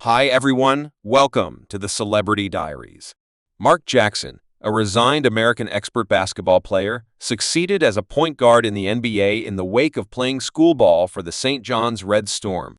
Hi everyone, welcome to the Celebrity Diaries. Mark Jackson, a resigned American expert basketball player, succeeded as a point guard in the NBA in the wake of playing school ball for the St. John's Red Storm.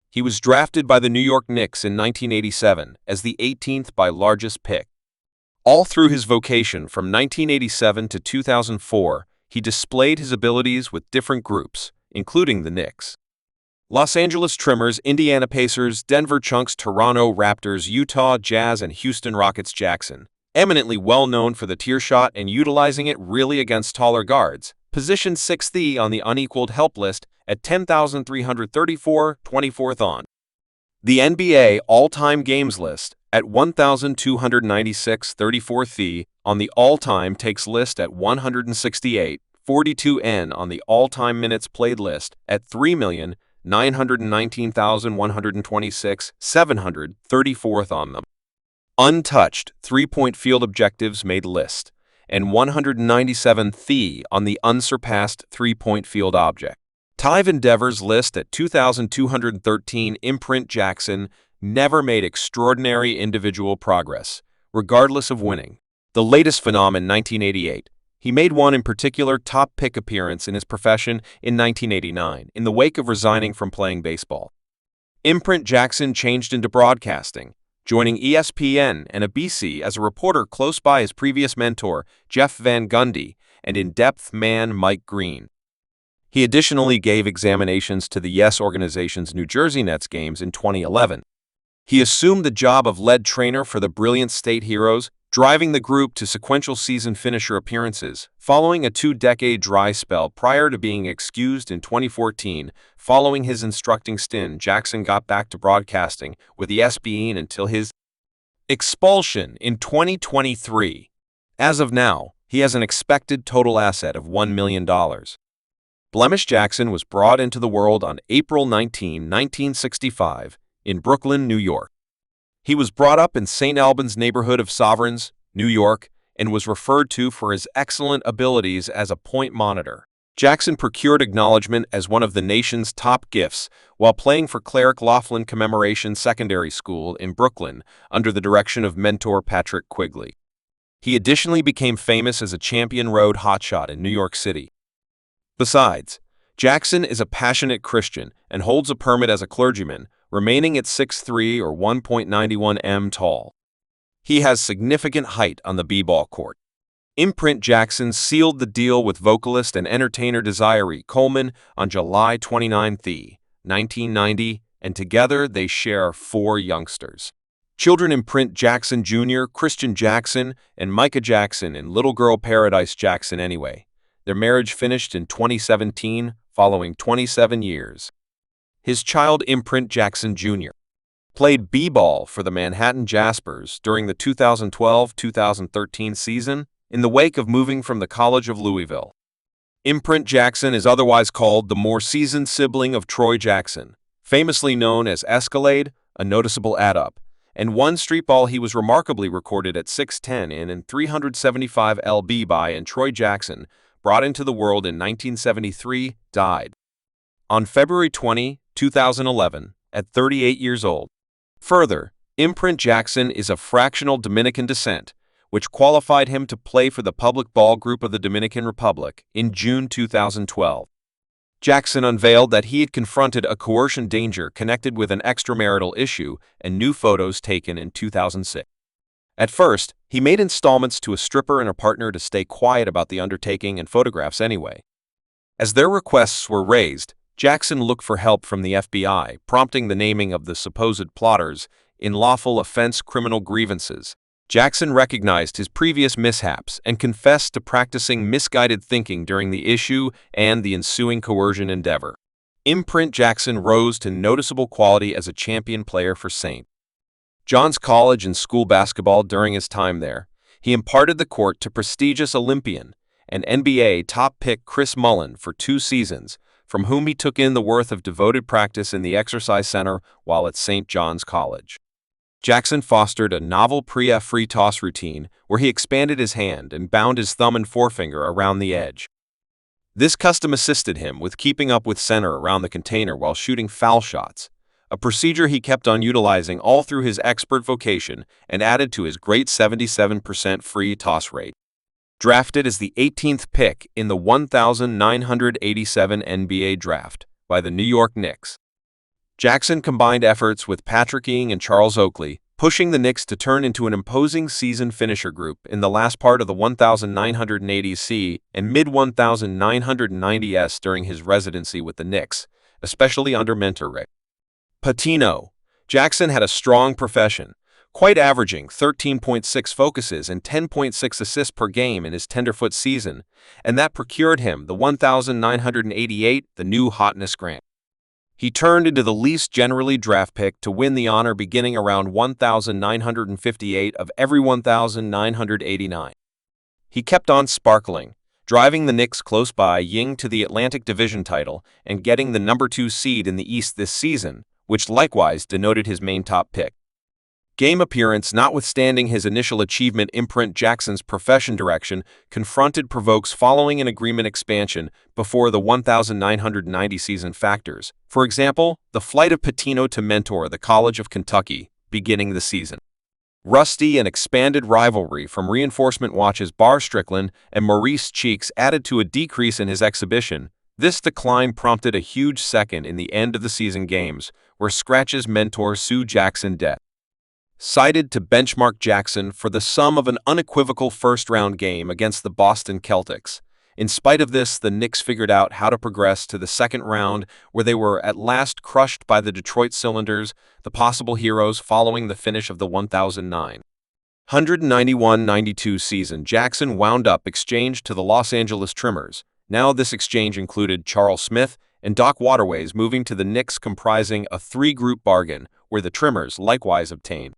He was drafted by the New York Knicks in 1987 as the 18th by largest pick. All through his vocation from 1987 to 2004, he displayed his abilities with different groups, including the Knicks, Los Angeles Tremors, Indiana Pacers, Denver Chunks, Toronto Raptors, Utah Jazz, and Houston Rockets. Jackson, eminently well known for the tier shot and utilizing it really against taller guards, positioned 6th on the unequaled help list at 10,334, 24th on the NBA all-time games list at 1,296, 34th on the all-time takes list at 168, 42th on the all-time minutes played list at 3,919,126, 734th on them. Untouched three-point field objectives made list, and 197th on the unsurpassed three-point field object. Tive endeavors list at 2,213. Imprint Jackson never made extraordinary individual progress, regardless of winning. The latest phenomenon in 1988. He made one in particular top pick appearance in his profession in 1989, in the wake of resigning from playing baseball. Imprint Jackson changed into broadcasting, joining ESPN and ABC as a reporter close by his previous mentor, Jeff Van Gundy, and in-depth man Mike Green. He additionally gave examinations to the Yes organization's New Jersey Nets games in 2011. He assumed the job of lead trainer for the Brilliant State Heroes, driving the group to sequential season finisher appearances, following a two-decade dry spell prior to being excused in 2014. Following his instructing stint, Jackson got back to broadcasting with ESPN until his expulsion in 2023. As of now, he has an expected total asset of $1 million. Blemish Jackson was brought into the world on April 19, 1965, in Brooklyn, New York. He was brought up in St. Albans neighborhood of Sovereigns, New York, and was referred to for his excellent abilities as a point monitor. Jackson procured acknowledgement as one of the nation's top gifts while playing for Cleric Laughlin Commemoration Secondary School in Brooklyn under the direction of mentor Patrick Quigley. He additionally became famous as a Champion Road hotshot in New York City. Besides, Jackson is a passionate Christian and holds a permit as a clergyman, remaining at 6'3" or 1.91 m tall. He has significant height on the b-ball court. Imprint Jackson sealed the deal with vocalist and entertainer Desiree Coleman on July 29, 1990, and together they share 4 youngsters. Children Imprint Jackson Jr., Christian Jackson, and Micah Jackson and little girl Paradise Jackson anyway. Their marriage finished in 2017, following 27 years. His child Imprint Jackson Jr. played b-ball for the Manhattan Jaspers during the 2012-2013 season in the wake of moving from the College of Louisville. Imprint Jackson is otherwise called the more seasoned sibling of Troy Jackson, famously known as Escalade, a noticeable add-up, and one street ball he was remarkably recorded at 6'10" in and 375 lb by, and Troy Jackson, brought into the world in 1973, died on February 20, 2011, at 38 years old. Further, Imprint Jackson is of fractional Dominican descent, which qualified him to play for the public ball group of the Dominican Republic in June 2012. Jackson unveiled that he had confronted a coercion danger connected with an extramarital issue and new photos taken in 2006. At first, he made installments to a stripper and a partner to stay quiet about the undertaking and photographs anyway. As their requests were raised, Jackson looked for help from the FBI, prompting the naming of the supposed plotters in lawful offense criminal grievances. Jackson recognized his previous mishaps and confessed to practicing misguided thinking during the issue and the ensuing coercion endeavor. Imprint Jackson rose to noticeable quality as a champion player for St. John's College and school basketball during his time there. He imparted the court to prestigious Olympian and NBA top pick Chris Mullin for 2 seasons, from whom he took in the worth of devoted practice in the exercise center while at St. John's College. Jackson fostered a novel free toss routine where he expanded his hand and bound his thumb and forefinger around the edge. This custom assisted him with keeping up with center around the container while shooting foul shots, a procedure he kept on utilizing all through his expert vocation and added to his great 77% free toss rate. Drafted as the 18th pick in the 1987 NBA Draft by the New York Knicks, Jackson combined efforts with Patrick Ewing and Charles Oakley, pushing the Knicks to turn into an imposing season finisher group in the last part of the 1980s and mid-1990s during his residency with the Knicks, especially under mentor Rick Pitino. Jackson had a strong profession, quite averaging 13.6 focuses and 10.6 assists per game in his tenderfoot season, and that procured him the 1988 The New Hotness grant. He turned into the least generally draft pick to win the honor beginning around 1958 of every 1989. He kept on sparkling, driving the Knicks close by Ying to the Atlantic Division title and getting the number 2 seed in the East this season, which likewise denoted his main top pick. Game appearance notwithstanding his initial achievement, Imprint Jackson's profession direction confronted provokes following an agreement expansion before the 1990 season factors. For example, the flight of Pitino to mentor the College of Kentucky, beginning the season. Rusty and expanded rivalry from reinforcement watches Bar Strickland and Maurice Cheeks added to a decrease in his exhibition. This decline prompted a huge second in the end of the season games, where Scratch's mentor Sue Jackson cited to benchmark Jackson for the sum of an unequivocal first-round game against the Boston Celtics. In spite of this, the Knicks figured out how to progress to the second round, where they were at last crushed by the Detroit Cylinders, the possible heroes following the finish of the 1991-92 season. Jackson wound up exchanged to the Los Angeles Tremors. Now this exchange included Charles Smith and Doc Waterways moving to the Knicks, comprising a 3-group bargain, where the Tremors likewise obtained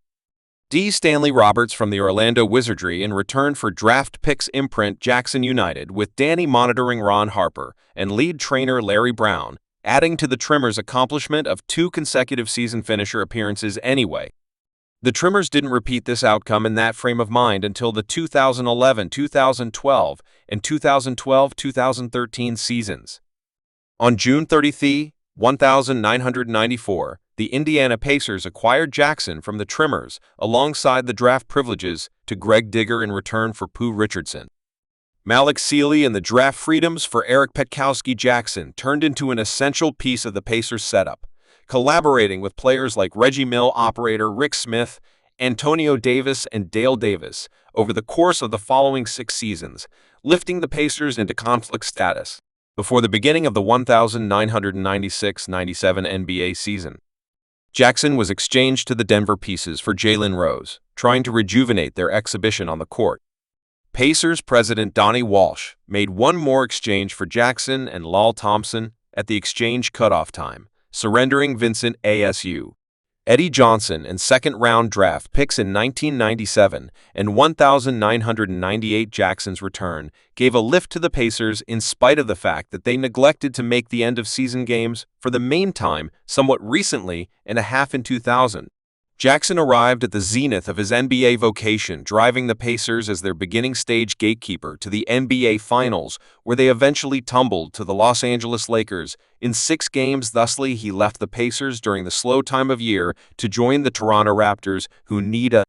D. Stanley Roberts from the Orlando Wizardry in return for draft picks. Imprint Jackson United, with Danny monitoring Ron Harper and lead trainer Larry Brown, adding to the Tremors' accomplishment of 2 consecutive season finisher appearances anyway. The Tremors didn't repeat this outcome in that frame of mind until the 2011-2012 and 2012-2013 seasons. On June 30, 1994, the Indiana Pacers acquired Jackson from the Tremors alongside the draft privileges to Greg Digger in return for Pooh Richardson, Malik Sealy, and the draft freedoms for Eric Petkowski. Jackson turned into an essential piece of the Pacers setup, collaborating with players like Reggie Mill operator Rick Smith, Antonio Davis, and Dale Davis over the course of the following 6 seasons, lifting the Pacers into conflict status before the beginning of the 1996-97 NBA season. Jackson was exchanged to the Denver Pieces for Jalen Rose, trying to rejuvenate their exhibition on the court. Pacers president Donnie Walsh made one more exchange for Jackson and Lal Thompson at the exchange cutoff time, surrendering Vincent A.S.U. Eddie Johnson and second-round draft picks in 1997 and 1998. Jackson's return gave a lift to the Pacers in spite of the fact that they neglected to make the end-of-season games for the main time somewhat recently and a half in 2000. Jackson arrived at the zenith of his NBA vocation, driving the Pacers as their beginning-stage gatekeeper to the NBA Finals, where they eventually tumbled to the Los Angeles Lakers in 6 games. Thusly, he left the Pacers during the slow time of year to join the Toronto Raptors, who need a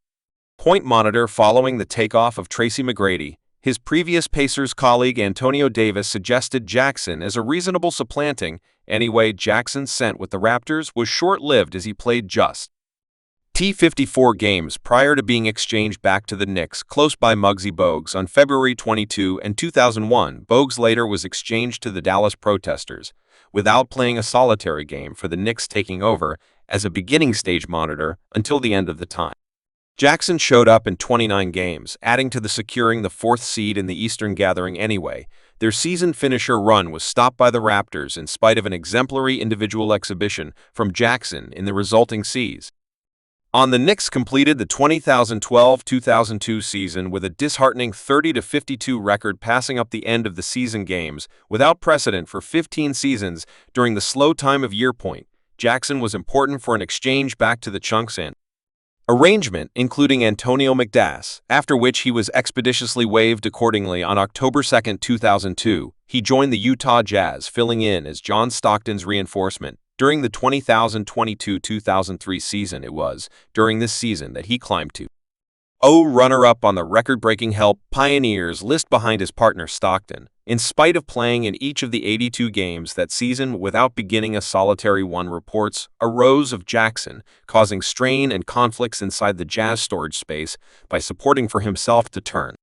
point monitor following the takeoff of Tracy McGrady. His previous Pacers colleague Antonio Davis suggested Jackson as a reasonable supplanting. Anyway, Jackson's stint with the Raptors was short-lived as he played just 54 games prior to being exchanged back to the Knicks, close by Muggsy Bogues on February 22 and 2001. Bogues later was exchanged to the Dallas Protesters, without playing a solitary game for the Knicks, taking over as a beginning stage monitor until the end of the time. Jackson showed up in 29 games, adding to the securing the 4th seed in the Eastern Gathering anyway. Their season finisher run was stopped by the Raptors in spite of an exemplary individual exhibition from Jackson in the resulting season. The Knicks completed the 2012-2002 season with a disheartening 30-52 record, passing up the end of the season games without precedent for 15 seasons during the slow time of year point. Jackson was important for an exchange back to the Chunks and arrangement, including Antonio McDass, after which he was expeditiously waived accordingly. On October 2, 2002, he joined the Utah Jazz, filling in as John Stockton's reinforcement. During the 2022-2003 season, it was during this season that he climbed to runner-up on the record-breaking Help Pioneers list behind his partner Stockton, in spite of playing in each of the 82 games that season without beginning a solitary one. Reports arose of Jackson causing strain and conflicts inside the Jazz storage space by supporting for himself to turn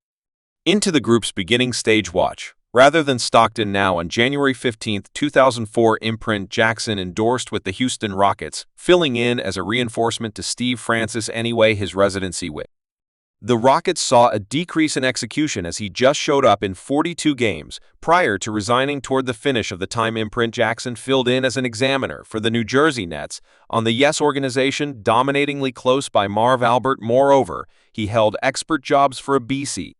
into the group's beginning stage watch, rather than Stockton. Now on January 15, 2004, Imprint Jackson endorsed with the Houston Rockets, filling in as a reinforcement to Steve Francis anyway his residency with the Rockets saw a decrease in execution as he just showed up in 42 games prior to resigning toward the finish of the time. Imprint Jackson filled in as an examiner for the New Jersey Nets on the Yes organization, dominatingly close by Marv Albert. Moreover, he held expert jobs for a BC,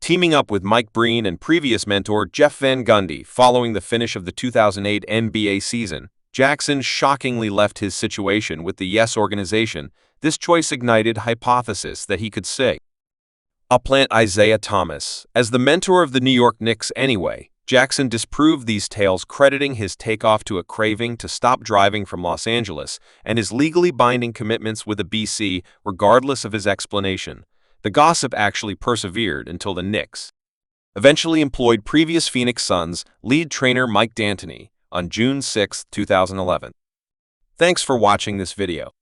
teaming up with Mike Breen and previous mentor Jeff Van Gundy. Following the finish of the 2008 NBA season, Jackson shockingly left his situation with the Yes organization. This choice ignited hypothesis that he could supplant Isaiah Thomas as the mentor of the New York Knicks anyway. Jackson disproved these tales, crediting his takeoff to a craving to stop driving from Los Angeles and his legally binding commitments with the BC. Regardless of his explanation, the gossip actually persevered until the Knicks eventually employed previous Phoenix Suns lead trainer Mike D'Antoni on June 6, 2011. Thanks for watching this video.